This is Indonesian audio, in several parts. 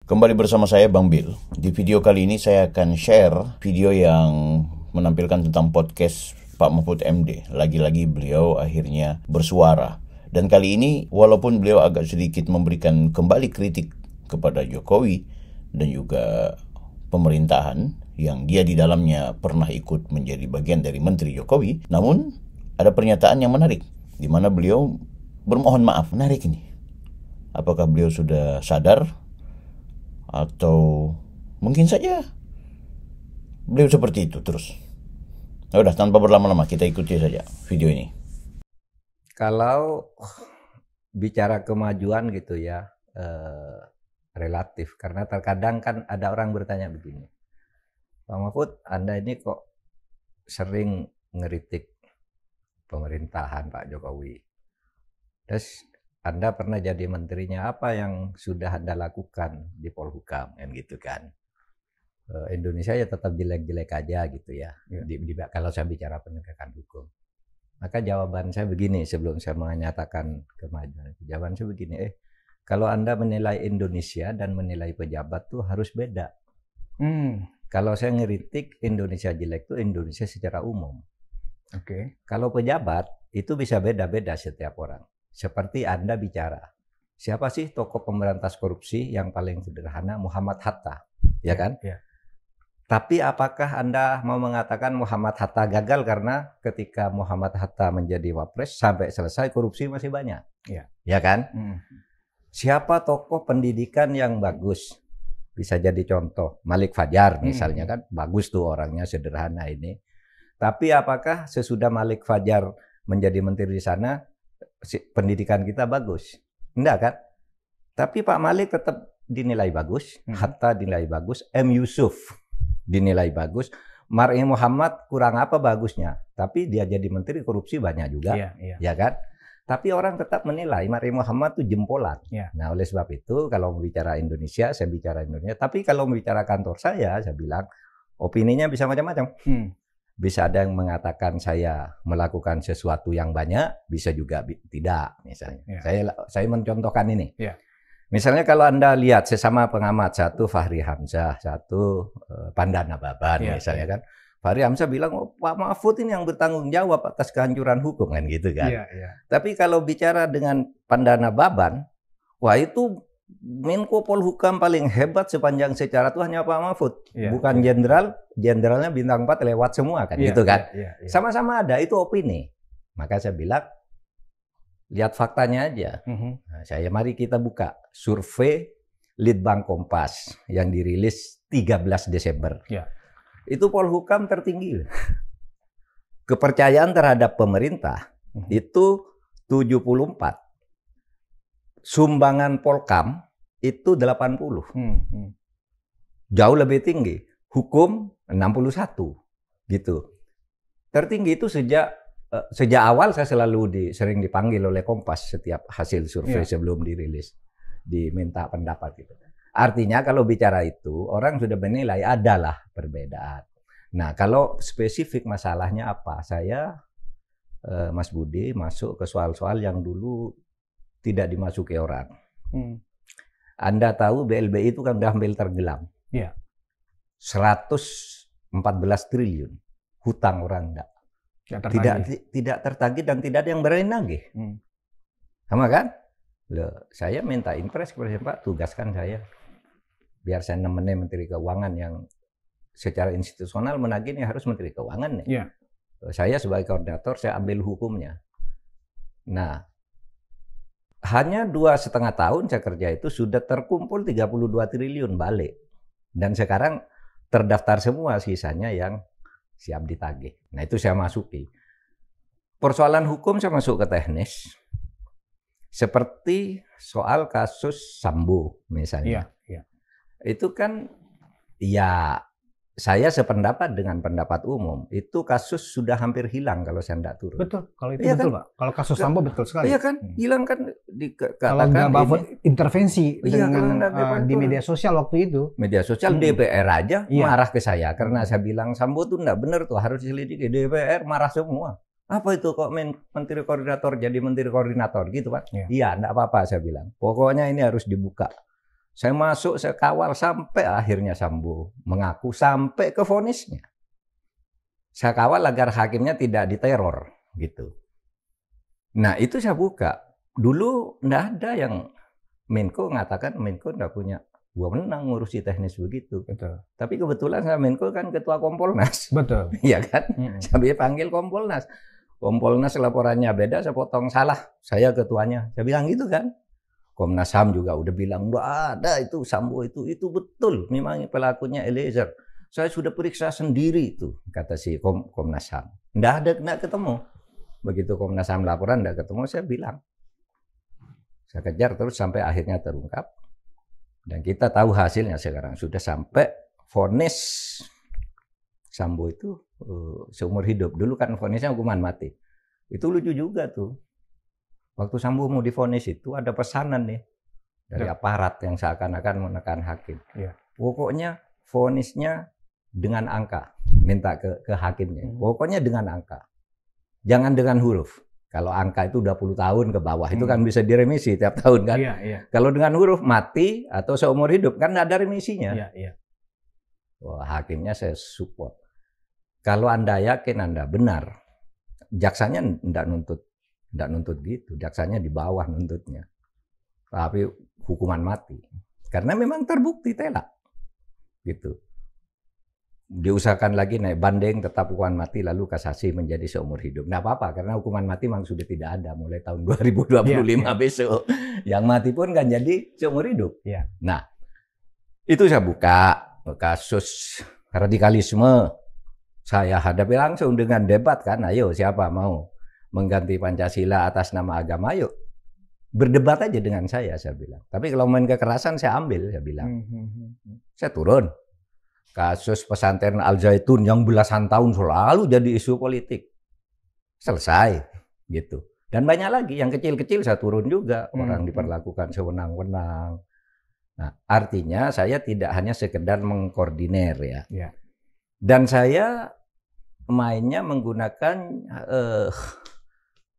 Kembali bersama saya Bang Bill. Di video kali ini saya akan share video yang menampilkan tentang podcast Pak Mahfud MD. Lagi-lagi beliau akhirnya bersuara. Dan kali ini walaupun beliau agak sedikit memberikan kembali kritik kepada Jokowi dan juga pemerintahan yang dia di dalamnya pernah ikut menjadi bagian dari Menteri Jokowi, namun ada pernyataan yang menarik di mana beliau bermohon maaf. Menarik ini. Apakah beliau sudah sadar? Atau mungkin saja beliau seperti itu terus. Ya udah, tanpa berlama-lama kita ikuti saja video ini. Kalau bicara kemajuan gitu ya, relatif. Karena terkadang kan ada orang bertanya begini, Pak Mahfud, Anda ini kok sering ngeritik pemerintahan Pak Jokowi. Terus Anda pernah jadi menterinya, apa yang sudah Anda lakukan di Polhukam, kan gitu kan. Indonesia ya tetap jelek-jelek aja gitu ya, kalau saya bicara penegakan hukum. Maka jawaban saya begini sebelum saya menyatakan kemajuan. Jawaban saya begini, kalau Anda menilai Indonesia dan menilai pejabat tuh harus beda. Kalau saya ngeritik Indonesia jelek tuh Indonesia secara umum. Kalau pejabat itu bisa beda-beda setiap orang. Seperti Anda bicara, siapa sih tokoh pemberantas korupsi yang paling sederhana? Muhammad Hatta, ya kan? Ya. Tapi apakah Anda mau mengatakan Muhammad Hatta gagal karena ketika Muhammad Hatta menjadi wapres sampai selesai korupsi masih banyak? Ya kan? Siapa tokoh pendidikan yang bagus? Bisa jadi contoh Malik Fajar misalnya kan, bagus tuh orangnya, sederhana ini. Tapi apakah sesudah Malik Fajar menjadi menteri di sana pendidikan kita bagus? Enggak kan? Tapi Pak Malik tetap dinilai bagus, Hatta dinilai bagus, M. Yusuf dinilai bagus, Mar'i Muhammad kurang apa bagusnya, tapi dia jadi menteri korupsi banyak juga, ya kan? Tapi orang tetap menilai Mar'i Muhammad itu jempolan. Nah, oleh sebab itu kalau bicara Indonesia, saya bicara Indonesia. Tapi kalau bicara kantor saya bilang opininya bisa macam-macam. Bisa ada yang mengatakan saya melakukan sesuatu yang banyak, bisa juga tidak, misalnya. Saya mencontohkan ini. Misalnya kalau Anda lihat sesama pengamat, satu Fahri Hamzah, satu Pandana Baban, misalnya kan. Fahri Hamzah bilang, Pak Mahfud ini yang bertanggung jawab atas kehancuran hukum, kan gitu kan. Tapi kalau bicara dengan Pandana Baban, wah itu Menko Polhukam paling hebat sepanjang sejarah itu hanya Pak Mahfud, bukan jenderal, jenderalnya bintang 4 lewat semua kan, gitu kan. Sama-sama ada, itu opini. Maka saya bilang, lihat faktanya aja. Nah, mari kita buka survei Litbang Kompas yang dirilis 13 Desember. Itu Polhukam tertinggi. Kepercayaan terhadap pemerintah itu 74. Sumbangan Polkam itu 80. Jauh lebih tinggi. Hukum 61 gitu. Tertinggi itu sejak awal saya selalu sering dipanggil oleh Kompas setiap hasil survei sebelum dirilis, diminta pendapat gitu. Artinya kalau bicara itu orang sudah menilai adalah perbedaan. Nah, kalau spesifik masalahnya apa? Saya Mas Budi masuk ke soal-soal yang dulu tidak dimasuki orang. Anda tahu BLBI itu kan udah hampir tenggelam. 114 triliun hutang orang enggak. Tidak tertagih dan tidak ada yang berani nagih. Sama kan? Loh, saya minta impres kepada Pak, tugaskan saya. Biar saya nemenin Menteri Keuangan yang secara institusional menagihnya harus Menteri Keuangan. Saya sebagai koordinator, saya ambil hukumnya. Nah, hanya 2,5 tahun saya kerja itu sudah terkumpul 32 triliun balik. Dan sekarang terdaftar semua sisanya yang siap ditagih. Nah, itu saya masuki. Persoalan hukum saya masuk ke teknis. Seperti soal kasus Sambo misalnya. Itu kan ya saya sependapat dengan pendapat umum. Itu kasus sudah hampir hilang kalau saya tidak turun. Betul, kalau itu betul, Pak. Kalau kasus Sambo betul sekali. Iya kan, hilang kan. Kalau nggak Mahfud intervensi dengan di media sosial waktu itu. Media sosial DPR aja marah ke saya karena saya bilang Sambo itu nggak benar tuh, harus diselidiki. DPR marah semua. Apa itu kok menteri koordinator jadi menteri koordinator gitu, Pak? Iya, nggak apa-apa saya bilang. Pokoknya ini harus dibuka. Saya masuk, saya kawal sampai akhirnya Sambo mengaku sampai ke vonisnya. Saya kawal agar hakimnya tidak diteror gitu. Nah itu saya buka. Dulu enggak ada yang Menko mengatakan Menko enggak punya wewenang ngurusi teknis begitu. Betul. Tapi kebetulan saya Menko kan ketua Kompolnas. Betul. Iya kan? Saya panggil Kompolnas. Kompolnas laporannya beda, saya potong salah. Saya ketuanya. Saya bilang gitu kan. Komnas HAM juga udah bilang, enggak ada itu Sambo itu betul. Memang pelakunya Eliezer. Saya sudah periksa sendiri itu, kata si Komnas HAM. Enggak ketemu. Begitu Komnas HAM laporan enggak ketemu, saya bilang. Saya kejar terus sampai akhirnya terungkap. Dan kita tahu hasilnya sekarang. Sudah sampai vonis Sambo itu seumur hidup. Dulu kan vonisnya hukuman mati. Itu lucu juga tuh. Waktu Sambo mau divonis itu ada pesanan nih dari aparat yang seakan-akan menekan hakim. Ya. Pokoknya vonisnya dengan angka, minta ke hakimnya. Pokoknya dengan angka, jangan dengan huruf. Kalau angka itu 20 tahun ke bawah itu kan bisa diremisi tiap tahun kan. Iya. Kalau dengan huruf mati atau seumur hidup kan nggak ada remisinya. Iya. Wah, hakimnya saya support. Kalau Anda yakin Anda benar, jaksanya nggak nuntut gitu, jaksanya di bawah nuntutnya. Tapi hukuman mati. Karena memang terbukti telak. Gitu. Diusahakan lagi naik banding tetap hukuman mati lalu kasasi menjadi seumur hidup. Nggak apa-apa karena hukuman mati memang sudah tidak ada mulai tahun 2025 besok. Yang mati pun kan jadi seumur hidup. Ya. Nah, itu saya buka kasus radikalisme. Saya hadapi langsung dengan debat kan. Ayo siapa mau mengganti Pancasila atas nama agama, yuk berdebat aja dengan saya bilang. Tapi kalau main kekerasan saya ambil, saya bilang. Saya turun. Kasus pesantren Al Zaitun yang belasan tahun selalu jadi isu politik. Selesai gitu. Dan banyak lagi yang kecil-kecil saya turun juga, orang diperlakukan sewenang-wenang. Nah, artinya saya tidak hanya sekedar mengkoordinir ya. Dan saya mainnya menggunakan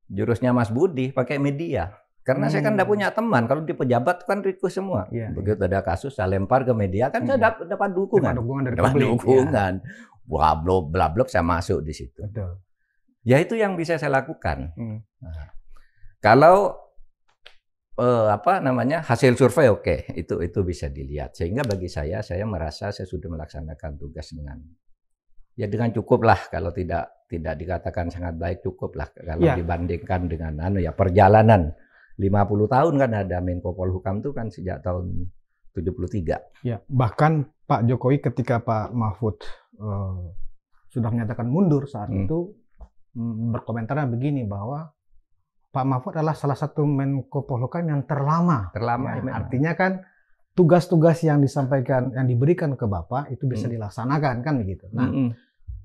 jurusnya Mas Budi, pakai media. Karena saya kan tidak punya teman. Kalau di pejabat kan request semua. Begitu ada kasus, saya lempar ke media, kan saya dapat dukungan. Dapat dukungan. Blablabla, saya masuk di situ. Betul. Ya itu yang bisa saya lakukan. Nah, kalau hasil survei oke, itu bisa dilihat. Sehingga bagi saya merasa saya sudah melaksanakan tugas dengan cukup lah. Kalau tidak dikatakan sangat baik, cukup lah kalau dibandingkan dengan perjalanan 50 tahun kan ada Menko Polhukam itu kan sejak tahun 73. Ya, bahkan Pak Jokowi ketika Pak Mahfud sudah menyatakan mundur saat itu berkomentarnya begini bahwa Pak Mahfud adalah salah satu Menko Polhukam yang terlama. Ya, artinya kan tugas-tugas yang disampaikan, yang diberikan ke Bapak itu bisa dilaksanakan kan begitu. Nah,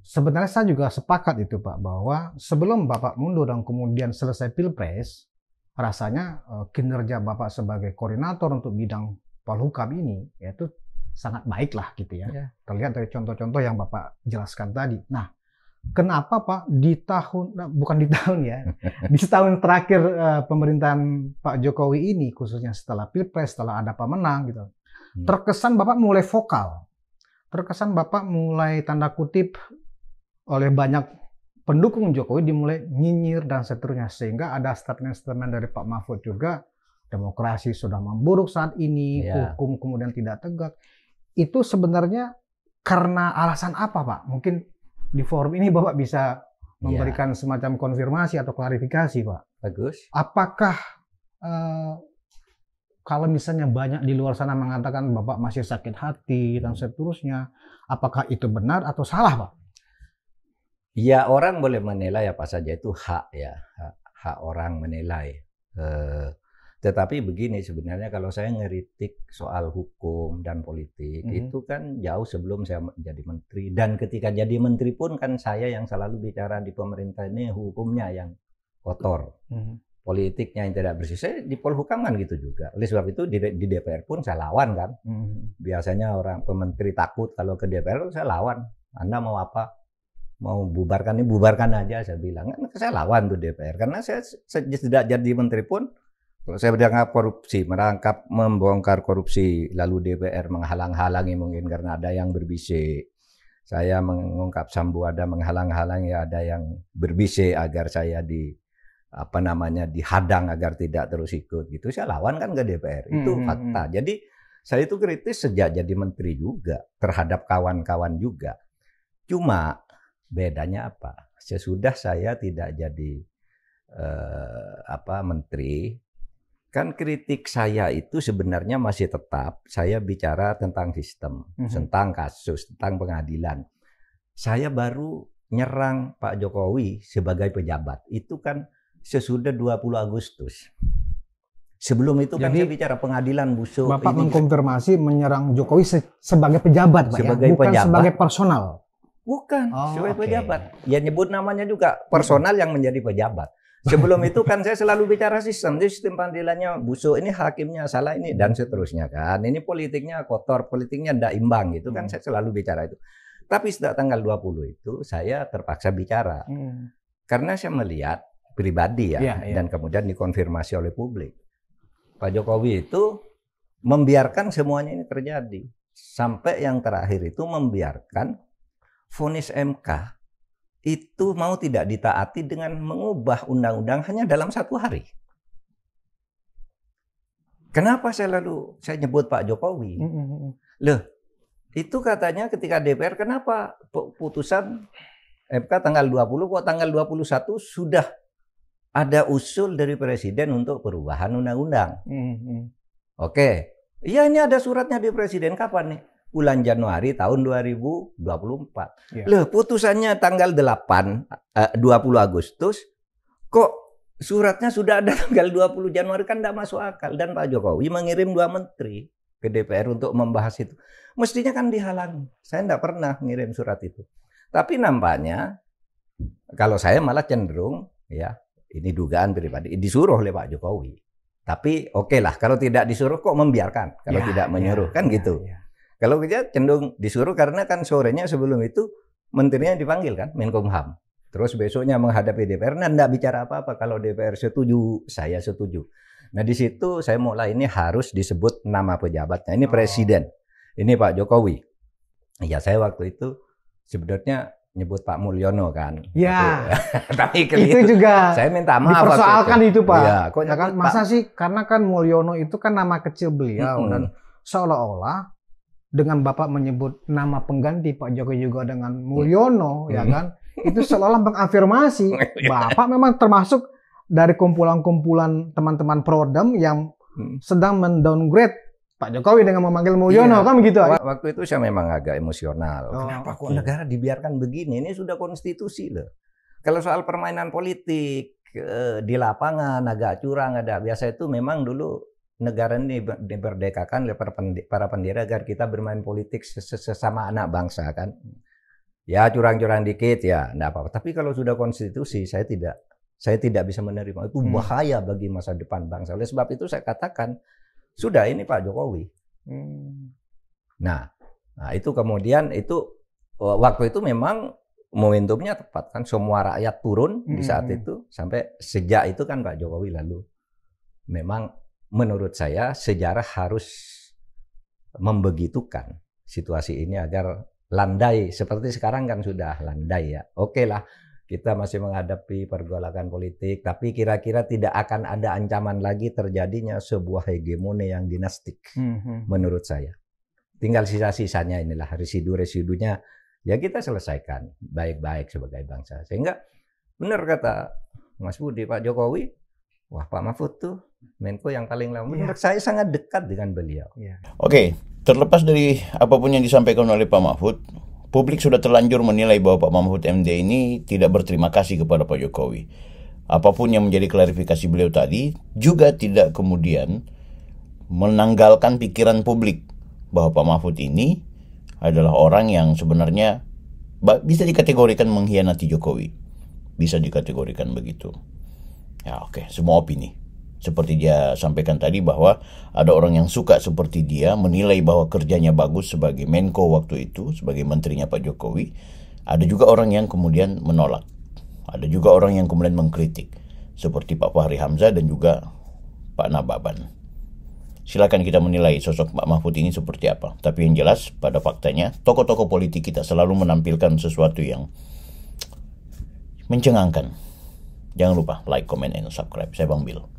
sebenarnya saya juga sepakat itu Pak, bahwa sebelum Bapak mundur dan kemudian selesai Pilpres, rasanya kinerja Bapak sebagai koordinator untuk bidang Polhukam ini yaitu sangat baik lah gitu ya. Terlihat dari contoh-contoh yang Bapak jelaskan tadi. Nah, kenapa Pak di setahun terakhir pemerintahan Pak Jokowi ini, khususnya setelah Pilpres, setelah ada pemenang gitu, terkesan Bapak mulai vokal, terkesan Bapak mulai tanda kutip oleh banyak pendukung Jokowi dimulai nyinyir dan seterusnya, sehingga ada statement-statement dari Pak Mahfud juga, demokrasi sudah memburuk saat ini, hukum kemudian tidak tegak. Itu sebenarnya karena alasan apa Pak? Mungkin di forum ini Bapak bisa memberikan semacam konfirmasi atau klarifikasi Pak. Bagus. Apakah kalau misalnya banyak di luar sana mengatakan Bapak masih sakit hati dan seterusnya, apakah itu benar atau salah Pak? Ya, orang boleh menilai apa saja, itu hak ya, hak orang menilai. Tetapi begini sebenarnya, kalau saya ngeritik soal hukum dan politik itu kan jauh sebelum saya jadi menteri, dan ketika jadi menteri pun kan saya yang selalu bicara di pemerintah ini hukumnya yang kotor, politiknya yang tidak bersih. Saya di Polhukam kan gitu juga. Oleh sebab itu di DPR pun saya lawan kan. Biasanya orang pementeri takut kalau ke DPR, saya lawan. Anda mau apa? Mau bubarkan ini, bubarkan aja, saya bilang. Kan saya lawan tuh DPR. Karena saya sejak jadi menteri pun Kalau saya berangkap korupsi, membongkar korupsi, lalu DPR menghalang-halangi mungkin karena ada yang berbisik. Saya mengungkap Sambuada menghalang-halangi, ada yang berbisik agar saya dihadang agar tidak terus ikut gitu. Saya lawan kan ke DPR. Itu fakta. Jadi saya itu kritis sejak jadi menteri juga terhadap kawan-kawan juga. Cuma bedanya apa? Sesudah saya tidak jadi menteri, kan kritik saya itu sebenarnya masih tetap saya bicara tentang sistem, tentang kasus, tentang pengadilan. Saya baru nyerang Pak Jokowi sebagai pejabat. Itu kan sesudah 20 Agustus. Sebelum itu kan saya bicara pengadilan busuk. Bapak mengkonfirmasi menyerang Jokowi sebagai pejabat, Pak, sebagai bukan pejabat. Sebagai personal. Bukan, sebagai pejabat. Ya nyebut namanya juga personal yang menjadi pejabat. Sebelum itu kan saya selalu bicara sistem pengadilannya busuk, ini hakimnya salah ini dan seterusnya kan. Ini politiknya kotor, politiknya tidak imbang gitu kan, saya selalu bicara itu. Tapi sejak tanggal 20 itu saya terpaksa bicara. Karena saya melihat pribadi dan kemudian dikonfirmasi oleh publik. Pak Jokowi itu membiarkan semuanya ini terjadi. Sampai yang terakhir itu membiarkan vonis MK itu mau tidak ditaati dengan mengubah undang-undang hanya dalam 1 hari. Kenapa saya nyebut Pak Jokowi? Loh, itu katanya ketika DPR, kenapa putusan MK tanggal 20 kok tanggal 21 sudah ada usul dari Presiden untuk perubahan undang-undang? Oke. Iya, ini ada suratnya di Presiden kapan nih? Bulan Januari tahun 2024. Loh, putusannya tanggal 20 Agustus, kok suratnya sudah ada tanggal 20 Januari, kan tidak masuk akal. Dan Pak Jokowi mengirim 2 menteri ke DPR untuk membahas itu. Mestinya kan dihalangi. Saya tidak pernah ngirim surat itu. Tapi nampaknya, kalau saya malah cenderung, ini dugaan pribadi, disuruh oleh Pak Jokowi. Tapi oke lah, kalau tidak disuruh kok membiarkan, kalau tidak menyuruh, kan gitu. Kalau kita cenderung disuruh karena kan sorenya sebelum itu menterinya dipanggil kan, Menkumham. Terus besoknya menghadapi DPR, nah enggak bicara apa-apa. Kalau DPR setuju, saya setuju. Nah di situ saya mulai ini harus disebut nama pejabatnya. Ini Presiden, ini Pak Jokowi. Ya saya waktu itu sebenarnya nyebut Pak Mulyono kan. Ya. Tapi itu juga saya minta maaf. Dipersoalkan itu Pak. Ya, kan, masa sih, karena kan Mulyono itu kan nama kecil beliau dan seolah-olah dengan Bapak menyebut nama pengganti Pak Jokowi juga dengan Mulyono, ya kan? Itu seolah-olah mengafirmasi Bapak memang termasuk dari kumpulan-kumpulan teman-teman Prodem yang sedang mendowngrade Pak Jokowi dengan memanggil Mulyono, kan begitu? Waktu itu saya memang agak emosional. Kenapa kok negara dibiarkan begini? Ini sudah konstitusi loh. Kalau soal permainan politik di lapangan agak curang, biasa itu memang dulu negara ini diberdekakan oleh para pendiri agar kita bermain politik sesama anak bangsa kan. Ya curang-curang dikit ya enggak apa-apa. Tapi kalau sudah konstitusi saya tidak bisa menerima. Itu bahaya bagi masa depan bangsa. Oleh sebab itu saya katakan sudah ini Pak Jokowi. Nah, itu kemudian itu waktu itu memang momentumnya tepat kan, semua rakyat turun di saat itu. Sampai sejak itu kan Pak Jokowi lalu memang menurut saya sejarah harus membegitukan situasi ini agar landai. Seperti sekarang kan sudah landai ya. Oke lah, kita masih menghadapi pergolakan politik, tapi kira-kira tidak akan ada ancaman lagi terjadinya sebuah hegemoni yang dinastik menurut saya. Tinggal sisa-sisanya inilah residu-residunya ya kita selesaikan baik-baik sebagai bangsa. Sehingga benar kata Mas Budi, Pak Jokowi, wah Pak Mahfud tuh Menko yang paling lama. Menurut saya sangat dekat dengan beliau. Oke, terlepas dari apapun yang disampaikan oleh Pak Mahfud, publik sudah terlanjur menilai bahwa Pak Mahfud MD ini tidak berterima kasih kepada Pak Jokowi. Apapun yang menjadi klarifikasi beliau tadi juga tidak kemudian menanggalkan pikiran publik bahwa Pak Mahfud ini adalah orang yang sebenarnya bisa dikategorikan mengkhianati Jokowi. Bisa dikategorikan begitu. Ya oke, semua opini. Seperti dia sampaikan tadi bahwa ada orang yang suka seperti dia, menilai bahwa kerjanya bagus sebagai Menko waktu itu, sebagai menterinya Pak Jokowi. Ada juga orang yang kemudian menolak. Ada juga orang yang kemudian mengkritik. Seperti Pak Fahri Hamzah dan juga Pak Nababan. Silakan kita menilai sosok Pak Mahfud ini seperti apa. Tapi yang jelas pada faktanya tokoh-tokoh politik kita selalu menampilkan sesuatu yang mencengangkan. Jangan lupa like, comment, and subscribe. Saya Bang Bil.